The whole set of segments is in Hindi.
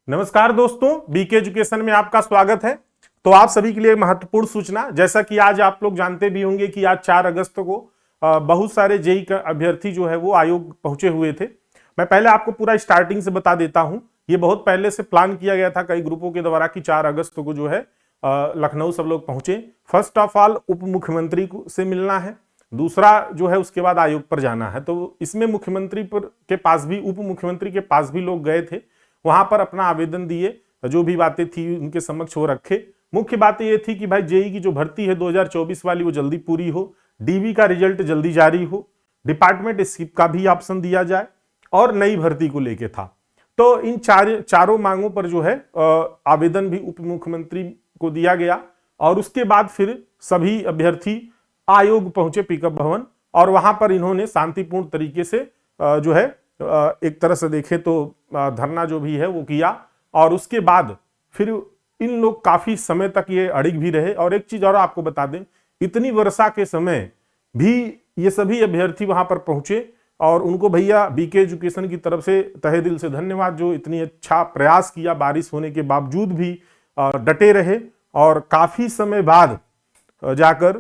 नमस्कार दोस्तों, बीके एजुकेशन में आपका स्वागत है। तो आप सभी के लिए महत्वपूर्ण सूचना, जैसा कि आज आप लोग जानते भी होंगे कि आज 4 अगस्त को बहुत सारे जेई का अभ्यर्थी जो है वो आयोग पहुंचे हुए थे। मैं पहले आपको पूरा स्टार्टिंग से बता देता हूं। ये बहुत पहले से प्लान किया गया था कई ग्रुपों के द्वारा कि 4 अगस्त को जो है लखनऊ सब लोग पहुंचे। फर्स्ट ऑफ ऑल उप मुख्यमंत्री से मिलना है, दूसरा जो है उसके बाद आयोग पर जाना है। तो इसमें मुख्यमंत्री के पास भी, उप मुख्यमंत्री के पास भी लोग गए थे, वहां पर अपना आवेदन दिए, जो भी बातें थी उनके समक्ष वो रखे। मुख्य बात ये थी कि भाई जेई की जो भर्ती है 2024 वाली वो जल्दी पूरी हो, डीवी का रिजल्ट जल्दी जारी हो, डिपार्टमेंट स्किप का भी ऑप्शन दिया जाए और नई भर्ती को लेके था। तो इन चारों मांगों पर जो है आवेदन भी उप मुख्यमंत्री को दिया गया और उसके बाद फिर सभी अभ्यर्थी आयोग पहुंचे पिकअप भवन, और वहां पर इन्होंने शांतिपूर्ण तरीके से जो है एक तरह से देखें तो धरना जो भी है वो किया। और उसके बाद फिर इन लोग काफी समय तक ये अड़िग भी रहे। और एक चीज और आपको बता दें, इतनी वर्षा के समय भी ये सभी अभ्यर्थी वहां पर पहुंचे और उनको भैया बीके एजुकेशन की तरफ से तहे दिल से धन्यवाद, जो इतनी अच्छा प्रयास किया, बारिश होने के बावजूद भी डटे रहे। और काफी समय बाद जाकर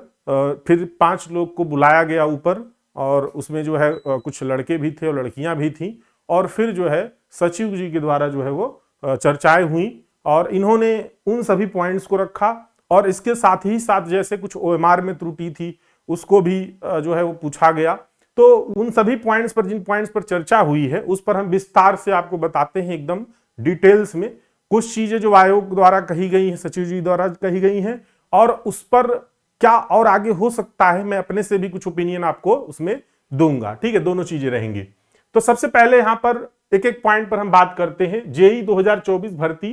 फिर 5 लोग को बुलाया गया ऊपर, और उसमें जो है कुछ लड़के भी थे और लड़कियां भी थी, और फिर जो है सचिव जी के द्वारा जो है वो चर्चाएं हुई और इन्होंने उन सभी पॉइंट्स को रखा। और इसके साथ ही साथ जैसे कुछ ओएमआर में त्रुटि थी उसको भी जो है वो पूछा गया। तो उन सभी पॉइंट्स पर, जिन पॉइंट्स पर चर्चा हुई है उस पर हम विस्तार से आपको बताते हैं, एकदम डिटेल्स में। कुछ चीजें जो आयोग द्वारा कही गई हैं, सचिव जी द्वारा कही गई हैं, और उस पर क्या और आगे हो सकता है, मैं अपने से भी कुछ ओपिनियन आपको उसमें दूंगा। ठीक है, दोनों चीजें रहेंगी। तो सबसे पहले यहां पर एक एक पॉइंट पर हम बात करते हैं जेई 2024 भर्ती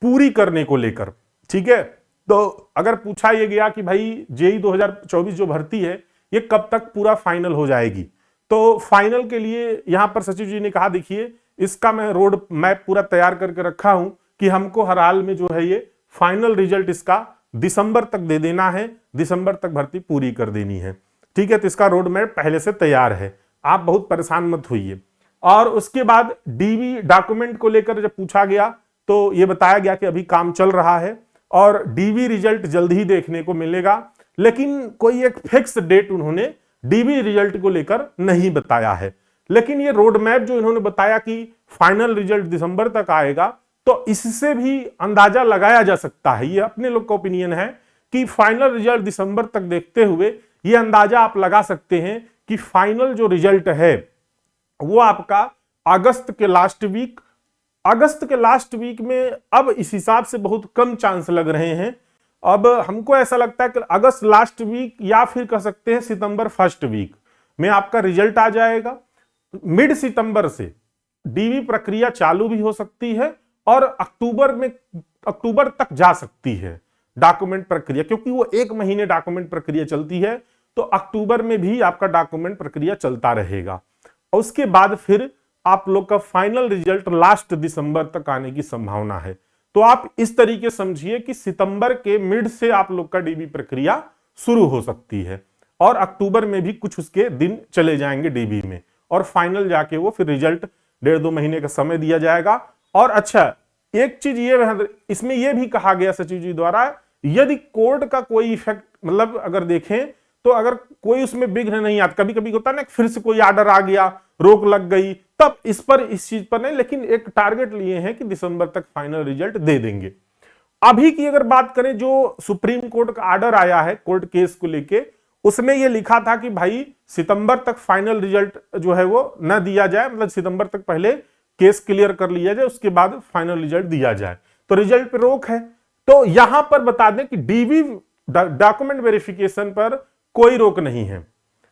पूरी करने को लेकर। ठीक है, तो अगर पूछा यह गया कि भाई जेई 2024 जो भर्ती है ये कब तक पूरा फाइनल हो जाएगी, तो फाइनल के लिए यहां पर सचिव जी ने कहा, देखिए इसका मैं रोड मैप पूरा तैयार करके रखा हूं कि हमको हर हाल में जो है ये फाइनल रिजल्ट इसका दिसंबर तक दे देना है, दिसंबर तक भर्ती पूरी कर देनी है। ठीक है, तो इसका रोड मैप पहले से तैयार है, आप बहुत परेशान मत होइए। और उसके बाद डीवी डॉक्यूमेंट को लेकर जब पूछा गया तो यह बताया गया कि अभी काम चल रहा है और डीवी रिजल्ट जल्द ही देखने को मिलेगा, लेकिन कोई एक फिक्स डेट उन्होंने डीवी रिजल्ट को लेकर नहीं बताया है। लेकिन ये रोड मैप जो इन्होंने बताया कि फाइनल रिजल्ट दिसंबर तक आएगा, तो इससे भी अंदाजा लगाया जा सकता है, ये अपने लोग का ओपिनियन है कि फाइनल रिजल्ट दिसंबर तक देखते हुए ये अंदाजा आप लगा सकते हैं कि फाइनल जो रिजल्ट है वो आपका अगस्त के लास्ट वीक में अब इस हिसाब से बहुत कम चांस लग रहे हैं। अब हमको ऐसा लगता है कि अगस्त लास्ट वीक या फिर कह सकते हैं सितंबर फर्स्ट वीक में आपका रिजल्ट आ जाएगा। मिड सितंबर से डीवी प्रक्रिया चालू भी हो सकती है और अक्टूबर तक जा सकती है डॉक्यूमेंट प्रक्रिया, क्योंकि वो 1 महीने डॉक्यूमेंट प्रक्रिया चलती है, तो अक्टूबर में भी आपका डॉक्यूमेंट प्रक्रिया चलता रहेगा। और उसके बाद फिर आप लोग का फाइनल रिजल्ट लास्ट दिसंबर तक आने की संभावना है। तो आप इस तरीके समझिए कि सितंबर के मिड से आप लोग का डीबी प्रक्रिया शुरू हो सकती है और अक्टूबर में भी कुछ उसके दिन चले जाएंगे डीबी में, और फाइनल जाके वो फिर रिजल्ट 1.5-2 महीने का समय दिया जाएगा। और अच्छा, एक चीज ये इसमें यह भी कहा गया सचिव जी द्वारा, यदि कोर्ट का कोई इफेक्ट, मतलब अगर देखें तो अगर कोई उसमें विघ्न नहीं आता, कभी कभी होता है ना फिर से कोई आर्डर आ गया, रोक लग गई, तब इस चीज पर नहीं, लेकिन एक टारगेट लिए हैं कि दिसंबर तक फाइनल रिजल्ट दे देंगे। अभी की अगर बात करें, जो सुप्रीम कोर्ट का आर्डर आया है कोर्ट केस को लेके, उसमें यह लिखा था कि भाई सितंबर तक फाइनल रिजल्ट जो है वो न दिया जाए, मतलब सितंबर तक पहले केस क्लियर कर लिया जाए, उसके बाद फाइनल रिजल्ट दिया जाए। तो रिजल्ट पे रोक है। तो यहां पर बता दें कि डीवी डॉक्यूमेंट वेरिफिकेशन पर कोई रोक नहीं है।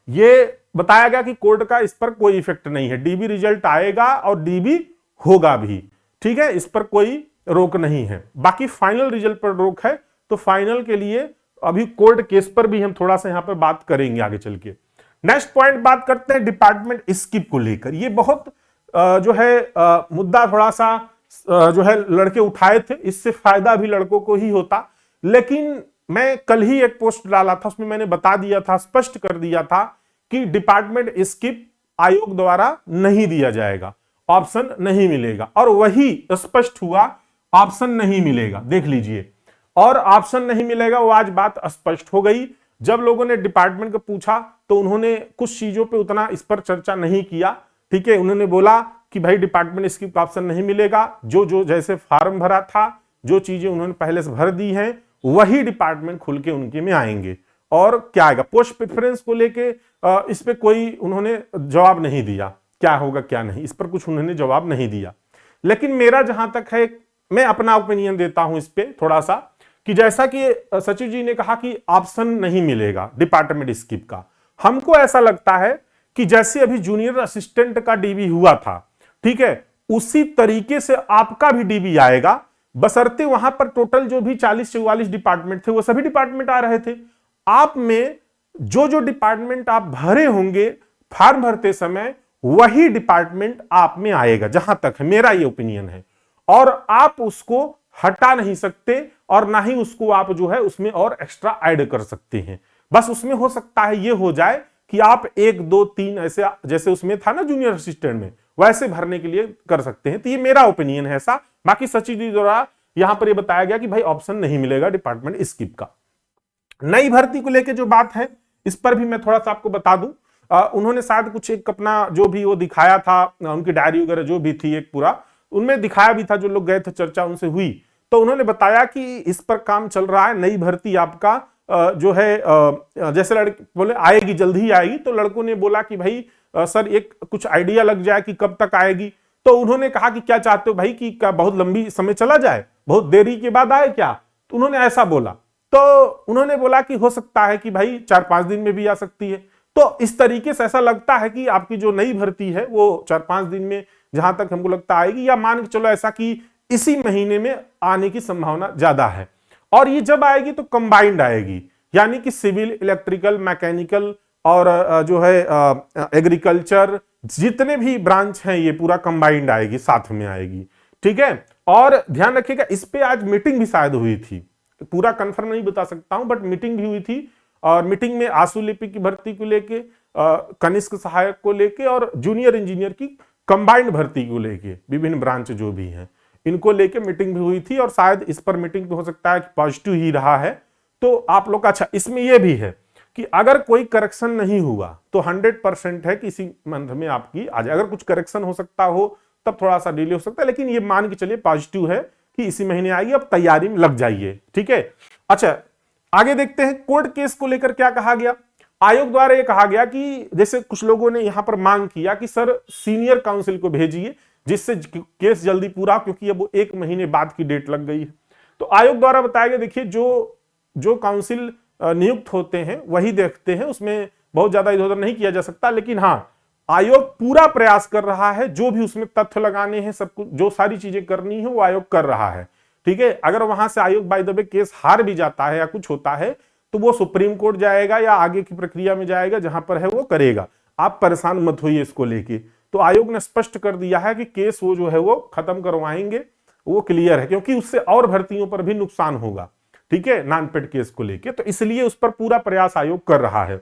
यह बताया गया कि कोर्ट का इस पर कोई इफेक्ट नहीं है, डीबी रिजल्ट आएगा और डीबी होगा भी। ठीक है, इस पर कोई रोक नहीं है। बाकी फाइनल रिजल्ट पर रोक है। तो फाइनल के लिए अभी कोर्ट केस पर भी हम थोड़ा सा यहां पर बात करेंगे आगे चल के। नेक्स्ट पॉइंट बात करते हैं डिपार्टमेंट स्किप को लेकर। ये बहुत जो है मुद्दा थोड़ा सा जो है लड़के उठाए थे, इससे फायदा भी लड़कों को ही होता। लेकिन मैं कल ही एक पोस्ट डाला था, उसमें मैंने बता दिया था, स्पष्ट कर दिया था कि डिपार्टमेंट स्किप आयोग द्वारा नहीं दिया जाएगा, ऑप्शन नहीं मिलेगा। और वही स्पष्ट हुआ ऑप्शन नहीं मिलेगा, देख लीजिए। और ऑप्शन नहीं मिलेगा, वो आज बात स्पष्ट हो गई। जब लोगों ने डिपार्टमेंट को पूछा तो उन्होंने कुछ चीजों पे उतना इस पर चर्चा नहीं किया, ठीक है। उन्होंने बोला कि भाई डिपार्टमेंट स्किप का ऑप्शन नहीं मिलेगा, जो जो जैसे फॉर्म भरा था, जो चीजें उन्होंने पहले से भर दी हैं, वही डिपार्टमेंट खुल के उनके में आएंगे। और क्या आएगा पोस्ट प्रेफरेंस को लेके इस पे कोई उन्होंने जवाब नहीं दिया, क्या होगा क्या नहीं, इस पर कुछ उन्होंने जवाब नहीं दिया। लेकिन मेरा जहां तक है, मैं अपना ओपिनियन देता हूं इस पे थोड़ा सा, कि जैसा कि सचिव जी ने कहा कि ऑप्शन नहीं मिलेगा डिपार्टमेंट स्किप का, हमको ऐसा लगता है कि जैसे अभी जूनियर असिस्टेंट का डीबी हुआ था, ठीक है, उसी तरीके से आपका भी डीबी आएगा, बशर्ते वहां पर टोटल जो भी 40-44 डिपार्टमेंट थे वो सभी डिपार्टमेंट आ रहे थे। आप में जो जो डिपार्टमेंट आप भरे होंगे फॉर्म भरते समय, वही डिपार्टमेंट आप में आएगा, जहां तक है मेरा ये ओपिनियन है। और आप उसको हटा नहीं सकते और ना ही उसको आप जो है उसमें और एक्स्ट्रा ऐड कर सकते हैं। बस उसमें हो सकता है ये हो जाए कि आप 1 2 3 ऐसे, जैसे उसमें था ना जूनियर असिस्टेंट में, वैसे भरने के लिए कर सकते हैं। तो ये मेरा ओपिनियन है ऐसा। बाकी सचिव जी द्वारा यहां पर ये बताया गया कि भाई ऑप्शन नहीं मिलेगा डिपार्टमेंट स्किप का। नई भर्ती को लेकर जो बात है, इस पर भी मैं थोड़ा सा आपको बता दूं। उन्होंने शायद कुछ एक अपना जो भी वो दिखाया था, उनकी डायरी वगैरह जो भी थी एक पूरा, उनमें दिखाया भी था, जो लोग गए थे चर्चा उनसे हुई, तो उन्होंने बताया कि इस पर काम चल रहा है। नई भर्ती आपका जो है जैसे लड़के बोले आएगी, जल्द ही आएगी, तो लड़कों ने बोला कि भाई सर एक कुछ आइडिया लग जाए कि कब तक आएगी। तो उन्होंने कहा कि क्या चाहते हो भाई, कि क्या बहुत लंबी समय चला जाए, बहुत देरी के बाद आए क्या? तो उन्होंने ऐसा बोला। तो उन्होंने बोला कि हो सकता है कि भाई 4-5 दिन में भी आ सकती है। तो इस तरीके से ऐसा लगता है कि आपकी जो नई भर्ती है वो 4-5 दिन में जहां तक हमको लगता आएगी, या मान के चलो ऐसा कि इसी महीने में आने की संभावना ज्यादा है। और ये जब आएगी तो कंबाइंड आएगी, यानी कि सिविल, इलेक्ट्रिकल, मैकेनिकल और जो है एग्रीकल्चर, जितने भी ब्रांच हैं ये पूरा कंबाइंड आएगी, साथ में आएगी, ठीक है। और ध्यान रखिएगा, इस पे आज मीटिंग भी शायद हुई थी, पूरा कंफर्म नहीं बता सकता हूं, बट मीटिंग भी हुई थी। और मीटिंग में आशु लिपिक की भर्ती को लेके, कनिष्क सहायक को लेके और जूनियर इंजीनियर की कंबाइंड भर्ती को लेके, विभिन्न ब्रांच जो भी हैं इनको लेके मीटिंग भी हुई थी। और शायद इस पर मीटिंग पे हो सकता है कि पॉजिटिव ही रहा है। तो आप लोग, अच्छा इसमें यह भी है कि अगर कोई करेक्शन नहीं हुआ तो 100% है कि इसी मंथ में आपकी आ जाए। अगर कुछ करेक्शन हो सकता हो तब थोड़ा सा डिले हो सकता है, लेकिन ये मान के चलिए पॉजिटिव है कि इसी महीने आएगी। अब तैयारी में लग जाइए, ठीक है। अच्छा आगे देखते हैं कोर्ट केस को लेकर क्या कहा गया। आयोग द्वारा यह कहा गया कि जैसे कुछ लोगों ने यहां पर मांग किया कि सर सीनियर काउंसिल को भेजिए जिससे केस जल्दी पूरा, क्योंकि अब 1 महीने बाद की डेट लग गई है। तो आयोग द्वारा बताया गया, देखिए जो काउंसिल नियुक्त होते हैं वही देखते हैं, उसमें बहुत ज्यादा इधर उधर नहीं किया जा सकता। लेकिन हाँ, आयोग पूरा प्रयास कर रहा है, जो भी उसमें तथ्य लगाने हैं, सब कुछ जो सारी चीजें करनी है वो आयोग कर रहा है, ठीक है। अगर वहां से आयोग बाय द वे केस हार भी जाता है या कुछ होता है तो वो सुप्रीम कोर्ट जाएगा या आगे की प्रक्रिया में जाएगा, जहां पर है वो करेगा। आप परेशान मत होइए इसको लेके। तो आयोग ने स्पष्ट कर दिया है कि केस वो जो है वो खत्म करवाएंगे, वो क्लियर है, क्योंकि उससे और भर्तियों पर भी नुकसान होगा, ठीक है, नॉन पेड केस को लेके। तो इसलिए उस पर पूरा प्रयास आयोग कर रहा है।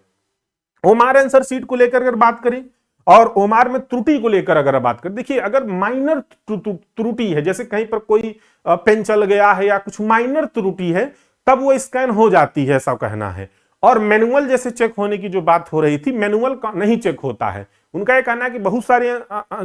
ओमार आंसर सीट को लेकर अगर बात करें और ओमार में त्रुटि को लेकर अगर बात करें, देखिए अगर माइनर त्रुटि है, जैसे कहीं पर कोई पेन चल गया है या कुछ माइनर त्रुटि है, तब वो स्कैन हो जाती है, ऐसा कहना है। और मैनुअल जैसे चेक होने की जो बात हो रही थी, मैनुअल का नहीं चेक होता है। उनका यह कहना है कि बहुत सारी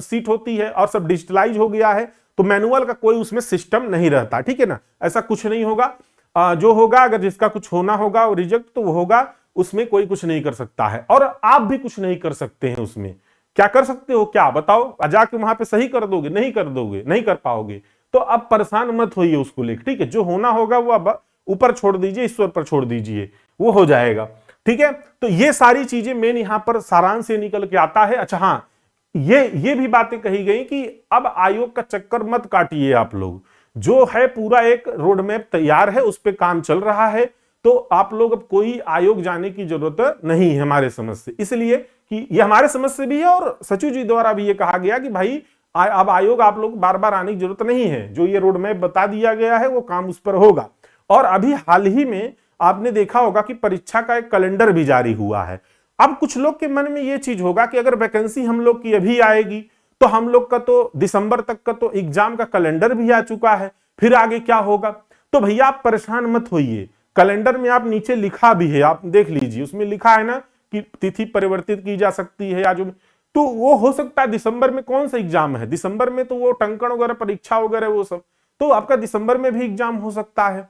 सीट होती है और सब डिजिटलाइज हो गया है, तो मैनुअल का कोई उसमें सिस्टम नहीं रहता, ठीक है ना। ऐसा कुछ नहीं होगा, जो होगा अगर जिसका कुछ होना होगा रिजेक्ट तो वो होगा, उसमें कोई कुछ नहीं कर सकता है। और आप भी कुछ नहीं कर सकते हैं उसमें। क्या कर सकते हो, क्या बताओ, जाके वहां पे सही कर दोगे? नहीं कर दोगे, नहीं कर पाओगे। तो अब परेशान मत होइए उसको लेकर, ठीक है। जो होना होगा वो अब ऊपर छोड़ दीजिए, ईश्वर पर छोड़ दीजिए, वो हो जाएगा, ठीक है। तो ये सारी चीजें मेन यहां पर सारांश से निकल के आता है। अच्छा हाँ, ये भी बातें कही गई कि अब आयोग का चक्कर मत काटिए आप लोग, जो है पूरा एक रोड मैप तैयार है, उस पर काम चल रहा है। तो आप लोग अब कोई आयोग जाने की जरूरत नहीं है हमारे समझ से, इसलिए कि ये हमारे समझ से भी है और सचिव जी द्वारा भी ये कहा गया कि भाई अब आयोग आप लोग बार बार आने की जरूरत नहीं है, जो ये रोड मैप बता दिया गया है वो काम उस पर होगा। और अभी हाल ही में आपने देखा होगा कि परीक्षा का एक कैलेंडर भी जारी हुआ है। अब कुछ लोग के मन में ये चीज होगा कि अगर वैकेंसी हम लोग की अभी आएगी तो हम लोग का तो दिसंबर तक का तो एग्जाम का कैलेंडर भी आ चुका है, फिर आगे क्या होगा। तो भैया आप परेशान मत होइए, कैलेंडर में आप नीचे लिखा भी है, आप देख लीजिए, उसमें लिखा है ना कि तिथि परिवर्तित की जा सकती है या जो, तो वो हो सकता है दिसंबर में कौन सा एग्जाम है, दिसंबर में तो वो टंकण वगैरह परीक्षा वगैरह वो सब, तो आपका दिसंबर में भी एग्जाम हो सकता है।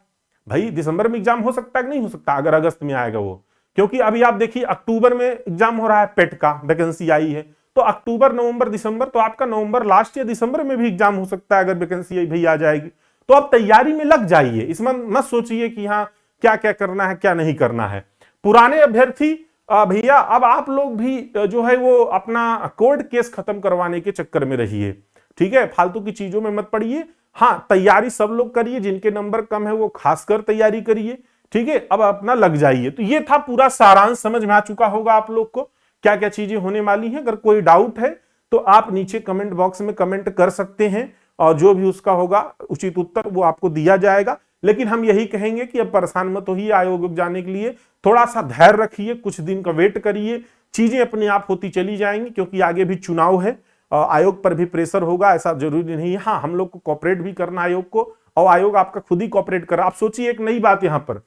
भाई दिसंबर में एग्जाम हो सकता है कि नहीं हो सकता अगर अगस्त में आएगा वो, क्योंकि अभी आप देखिए अक्टूबर में एग्जाम हो रहा है, पेट का वैकेंसी आई है, तो अक्टूबर नवंबर दिसंबर, तो आपका नवंबर लास्ट या दिसंबर में भी एग्जाम हो सकता है अगर वैकेंसी भी आ जाएगी। तो आप तैयारी में लग जाइए, इसमें मत सोचिए कि हाँ क्या क्या करना है क्या नहीं करना है। पुराने अभ्यर्थी भैया अब आप लोग भी जो है वो अपना कोर्ट केस खत्म करवाने के चक्कर में रहिए, ठीक है, फालतू की चीजों में मत पड़िए। हाँ तैयारी सब लोग करिए, जिनके नंबर कम है वो खासकर तैयारी करिए, ठीक है, अब अपना लग जाइए। तो ये था पूरा सारांश, समझ में आ चुका होगा आप लोग को क्या क्या चीजें होने वाली हैं। अगर कोई डाउट है तो आप नीचे कमेंट बॉक्स में कमेंट कर सकते हैं और जो भी उसका होगा उचित उत्तर वो आपको दिया जाएगा। लेकिन हम यही कहेंगे कि अब परेशान मत होइए, आयोग जाने के लिए थोड़ा सा धैर्य रखिए, कुछ दिन का वेट करिए, चीजें अपने आप होती चली जाएंगी, क्योंकि आगे भी चुनाव है, आयोग पर भी प्रेशर होगा, ऐसा जरूरी नहीं है। हाँ हम लोग को कॉपरेट भी करना आयोग को, और आयोग आपका खुद ही कॉपरेट कर रहा। आप सोचिए एक नई बात यहाँ पर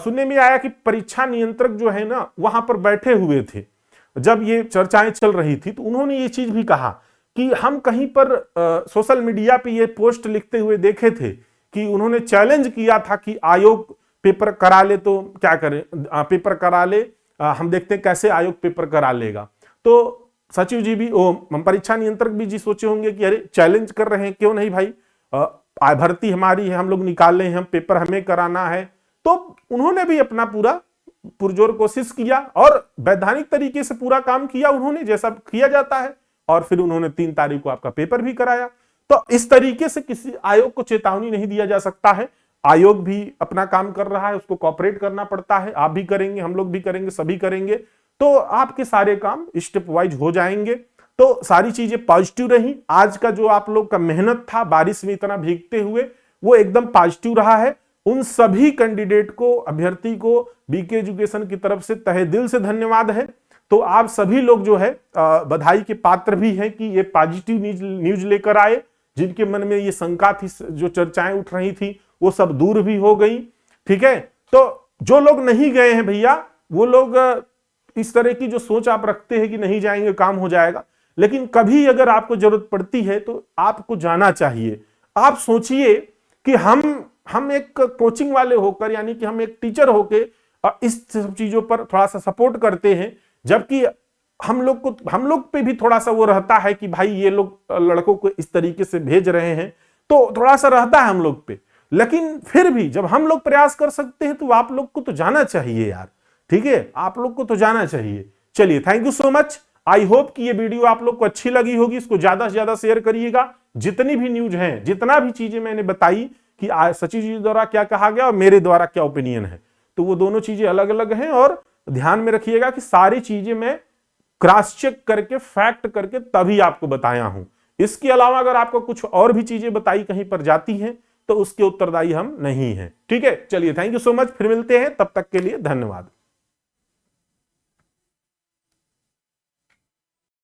सुनने में आया कि परीक्षा नियंत्रक जो है ना वहां पर बैठे हुए थे जब ये चर्चाएं चल रही थी, तो उन्होंने ये चीज भी कहा कि हम कहीं पर सोशल मीडिया पे ये पोस्ट लिखते हुए देखे थे कि उन्होंने चैलेंज किया था कि आयोग पेपर करा ले तो क्या करें, पेपर करा ले, हम देखते हैं कैसे आयोग पेपर करा लेगा। तो सचिव जी भी परीक्षा नियंत्रक भी जी सोचे होंगे कि अरे चैलेंज कर रहे हैं, क्यों नहीं भाई, भर्ती हमारी है, हम लोग निकाल रहे हैं, हम पेपर हमें कराना है। तो उन्होंने भी अपना पूरा पुरजोर कोशिश किया और वैधानिक तरीके से पूरा काम किया उन्होंने, जैसा किया जाता है, और फिर उन्होंने 3 तारीख को आपका पेपर भी कराया। तो इस तरीके से किसी आयोग को चेतावनी नहीं दिया जा सकता है। आयोग भी अपना काम कर रहा है, उसको कॉपरेट करना पड़ता है, आप भी करेंगे, हम लोग भी करेंगे, सभी करेंगे, तो आपके सारे काम स्टेप वाइज हो जाएंगे। तो सारी चीजें पॉजिटिव रही। आज का जो आप लोग का मेहनत था बारिश में इतना भीगते हुए, वो एकदम पॉजिटिव रहा है। उन सभी कैंडिडेट को, अभ्यर्थी को बीके एजुकेशन की तरफ से तहे दिल से धन्यवाद है। तो आप सभी लोग जो है बधाई के पात्र भी हैं कि ये पॉजिटिव न्यूज लेकर आए, जिनके मन में ये शंका थी, जो चर्चाएं उठ रही थी, वो सब दूर भी हो गई, ठीक है। तो जो लोग नहीं गए हैं भैया, वो लोग इस तरह की जो सोच आप रखते हैं कि नहीं जाएंगे काम हो जाएगा, लेकिन कभी अगर आपको जरूरत पड़ती है तो आपको जाना चाहिए। आप सोचिए कि हम एक कोचिंग वाले होकर, यानी कि हम एक टीचर होकर इस सब चीजों पर थोड़ा सा सपोर्ट करते हैं, जबकि हम लोग पे भी थोड़ा सा वो रहता है कि भाई ये लोग लड़कों को इस तरीके से भेज रहे हैं, तो थोड़ा सा रहता है हम लोग पे। लेकिन फिर भी जब हम लोग प्रयास कर सकते हैं तो आप लोग को तो जाना चाहिए यार, ठीक है, आप लोग को तो जाना चाहिए। चलिए, thank you so much. I hope कि ये वीडियो आप लोग को अच्छी लगी होगी। इसको ज्यादा से ज्यादा शेयर करिएगा। जितनी भी न्यूज है, जितना भी चीजें मैंने बताई कि सचिव जी द्वारा क्या कहा गया और मेरे द्वारा क्या ओपिनियन है, तो वो दोनों चीजें अलग अलग हैं, और ध्यान में रखिएगा कि सारी चीजें मैं क्रॉस चेक करके, फैक्ट करके तभी आपको बताया हूं। इसके अलावा अगर आपको कुछ और भी चीजें बताई कहीं पर जाती हैं तो उसके उत्तरदायी हम नहीं हैं, ठीक है। चलिए, थैंक यू सो मच, फिर मिलते हैं, तब तक के लिए धन्यवाद।